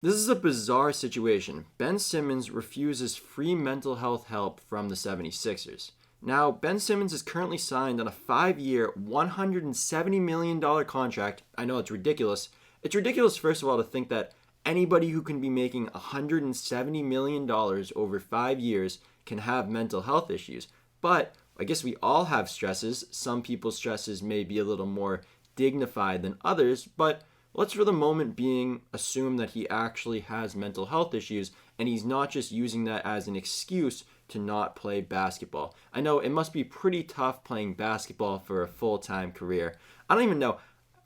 This is a bizarre situation. Ben Simmons refuses free mental health help from the 76ers. Now, Ben Simmons is currently signed on a 5-year, $170 million contract. I know it's ridiculous. It's ridiculous, first of all, to think that anybody who can be making $170 million over 5 years can have mental health issues. But I guess we all have stresses. Some people's stresses may be a little more dignified than others, but let's for the moment being assume that he actually has mental health issues and he's not just using that as an excuse to not play basketball. I know it must be pretty tough playing basketball for a full-time career. I don't even know.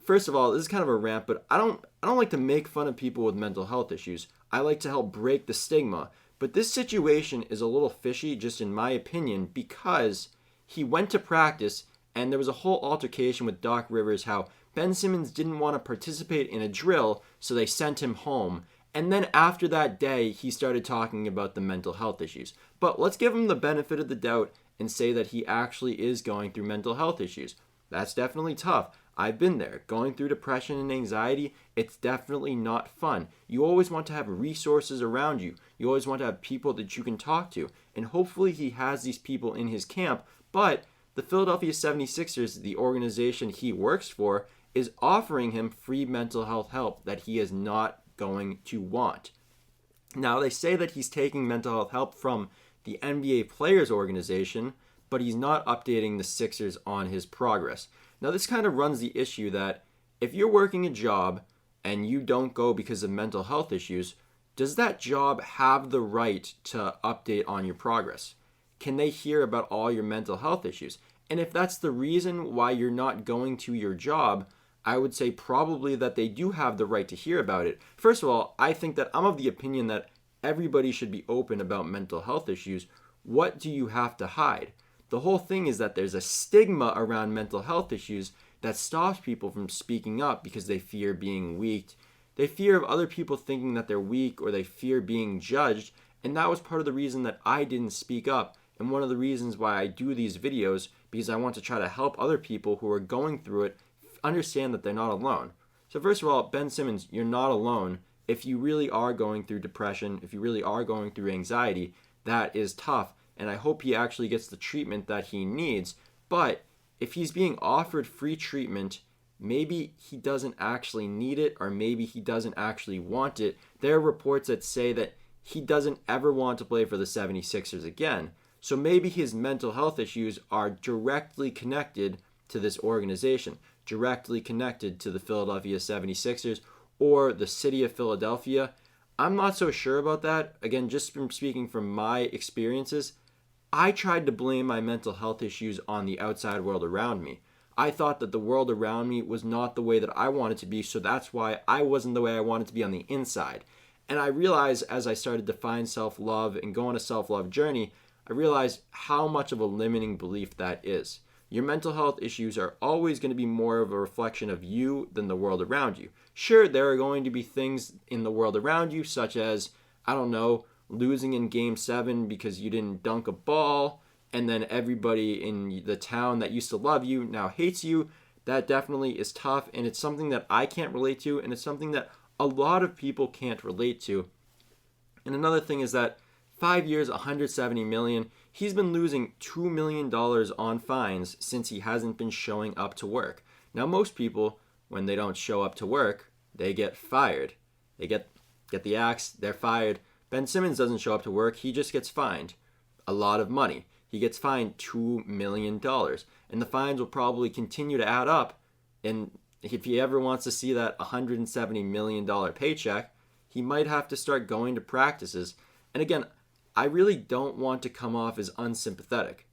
First of all, this is kind of a rant, but I don't like to make fun of people with mental health issues. I like to help break the stigma. But this situation is a little fishy, just in my opinion, because he went to practice and there was a whole altercation with Doc Rivers how Ben Simmons didn't want to participate in a drill, so they sent him home. And then after that day, he started talking about the mental health issues. But let's give him the benefit of the doubt and say that he actually is going through mental health issues. That's definitely tough. I've been there. Going through depression and anxiety, it's definitely not fun. You always want to have resources around you. You always want to have people that you can talk to. And hopefully he has these people in his camp. But the Philadelphia 76ers, the organization he works for, is offering him free mental health help that he is not going to want. Now, they say that he's taking mental health help from the NBA Players Organization, but he's not updating the Sixers on his progress. Now, this kind of runs the issue that if you're working a job and you don't go because of mental health issues, does that job have the right to update on your progress? Can they hear about all your mental health issues? And if that's the reason why you're not going to your job, I would say probably that they do have the right to hear about it. First of all, I think that I'm of the opinion that everybody should be open about mental health issues. What do you have to hide? The whole thing is that there's a stigma around mental health issues that stops people from speaking up because they fear being weak. They fear of other people thinking that they're weak, or they fear being judged. And that was part of the reason that I didn't speak up. And one of the reasons why I do these videos, because I want to try to help other people who are going through it understand that they're not alone. So first of all, Ben Simmons, you're not alone. If you really are going through depression, if you really are going through anxiety, that is tough. And I hope he actually gets the treatment that he needs. But if he's being offered free treatment, maybe he doesn't actually need it, or maybe he doesn't actually want it. There are reports that say that he doesn't ever want to play for the 76ers again. So maybe his mental health issues are directly connected to this organization, directly connected to the Philadelphia 76ers or the city of Philadelphia. I'm not so sure about that. Again, just from speaking from my experiences, I tried to blame my mental health issues on the outside world around me. I thought that the world around me was not the way that I wanted to be, so that's why I wasn't the way I wanted to be on the inside. And I realized as I started to find self-love and go on a self-love journey, I realized how much of a limiting belief that is. Your mental health issues are always going to be more of a reflection of you than the world around you. Sure, there are going to be things in the world around you, such as, I don't know, losing in Game 7 because you didn't dunk a ball, and then everybody in the town that used to love you now hates you. That definitely is tough, and it's something that I can't relate to, and it's something that a lot of people can't relate to. And another thing is that 5 years, $170 million. He's been losing $2 million on fines since he hasn't been showing up to work. Now, most people, when they don't show up to work, they get fired. They get the axe, they're fired. Ben Simmons doesn't show up to work, he just gets fined a lot of money. He gets fined $2 million. And the fines will probably continue to add up. And if he ever wants to see that $170 million paycheck, he might have to start going to practices. And again, I really don't want to come off as unsympathetic.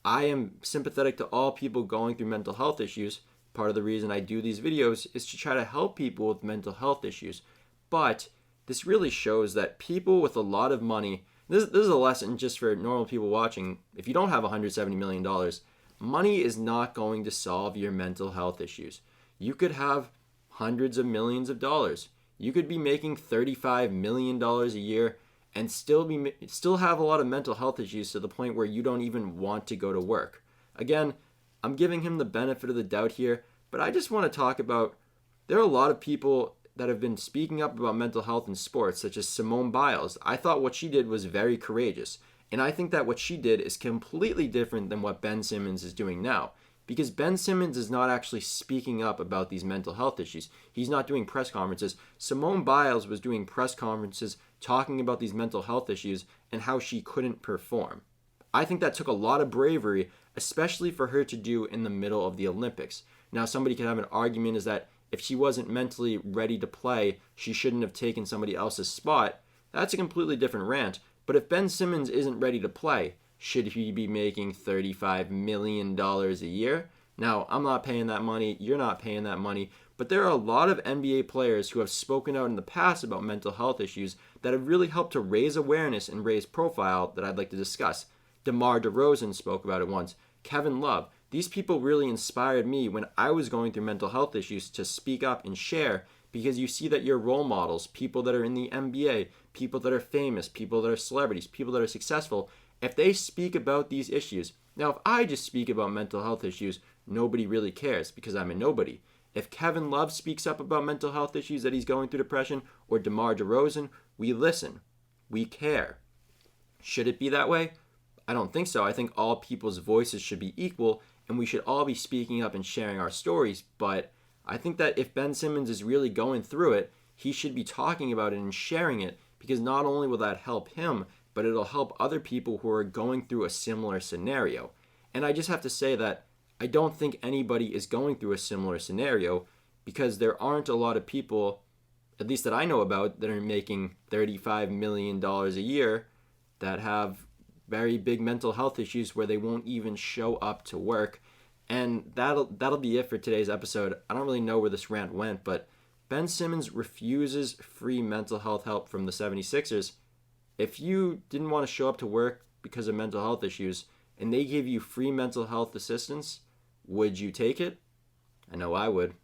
I am sympathetic to all people going through mental health issues. Part of the reason I do these videos is to try to help people with mental health issues. But this really shows that people with a lot of money, this is a lesson just for normal people watching. If you don't have $170 million, money is not going to solve your mental health issues. You could have hundreds of millions of dollars. You could be making $35 million a year and still have a lot of mental health issues to the point where you don't even want to go to work. Again, I'm giving him the benefit of the doubt here, but I just want to talk about, there are a lot of people that have been speaking up about mental health in sports, such as Simone Biles, I thought what she did was very courageous. And I think that what she did is completely different than what Ben Simmons is doing now. Because Ben Simmons is not actually speaking up about these mental health issues. He's not doing press conferences. Simone Biles was doing press conferences talking about these mental health issues and how she couldn't perform. I think that took a lot of bravery, especially for her to do in the middle of the Olympics. Now, somebody could have an argument is that if she wasn't mentally ready to play, she shouldn't have taken somebody else's spot. That's a completely different rant. But if Ben Simmons isn't ready to play, should he be making $35 million a year? Now, I'm not paying that money. You're not paying that money. But there are a lot of NBA players who have spoken out in the past about mental health issues that have really helped to raise awareness and raise profile that I'd like to discuss. Demar Derozan spoke about it once. Kevin Love. These people really inspired me when I was going through mental health issues to speak up and share, because you see that your role models, people that are in the NBA, people that are famous, people that are celebrities, people that are successful, if they speak about these issues. Now, if I just speak about mental health issues, nobody really cares because I'm a nobody. If Kevin Love speaks up about mental health issues that he's going through depression, or DeMar DeRozan, we listen. We care. Should it be that way? I don't think so. I think all people's voices should be equal, and we should all be speaking up and sharing our stories. But I think that if Ben Simmons is really going through it, he should be talking about it and sharing it, because not only will that help him, but it'll help other people who are going through a similar scenario. And I just have to say that I don't think anybody is going through a similar scenario, because there aren't a lot of people, at least that I know about, that are making $35 million a year that have very big mental health issues where they won't even show up to work. And that'll be it for today's episode. I don't really know where this rant went, but Ben Simmons refuses free mental health help from the 76ers. If you didn't want to show up to work because of mental health issues and they gave you free mental health assistance, would you take it? I know I would.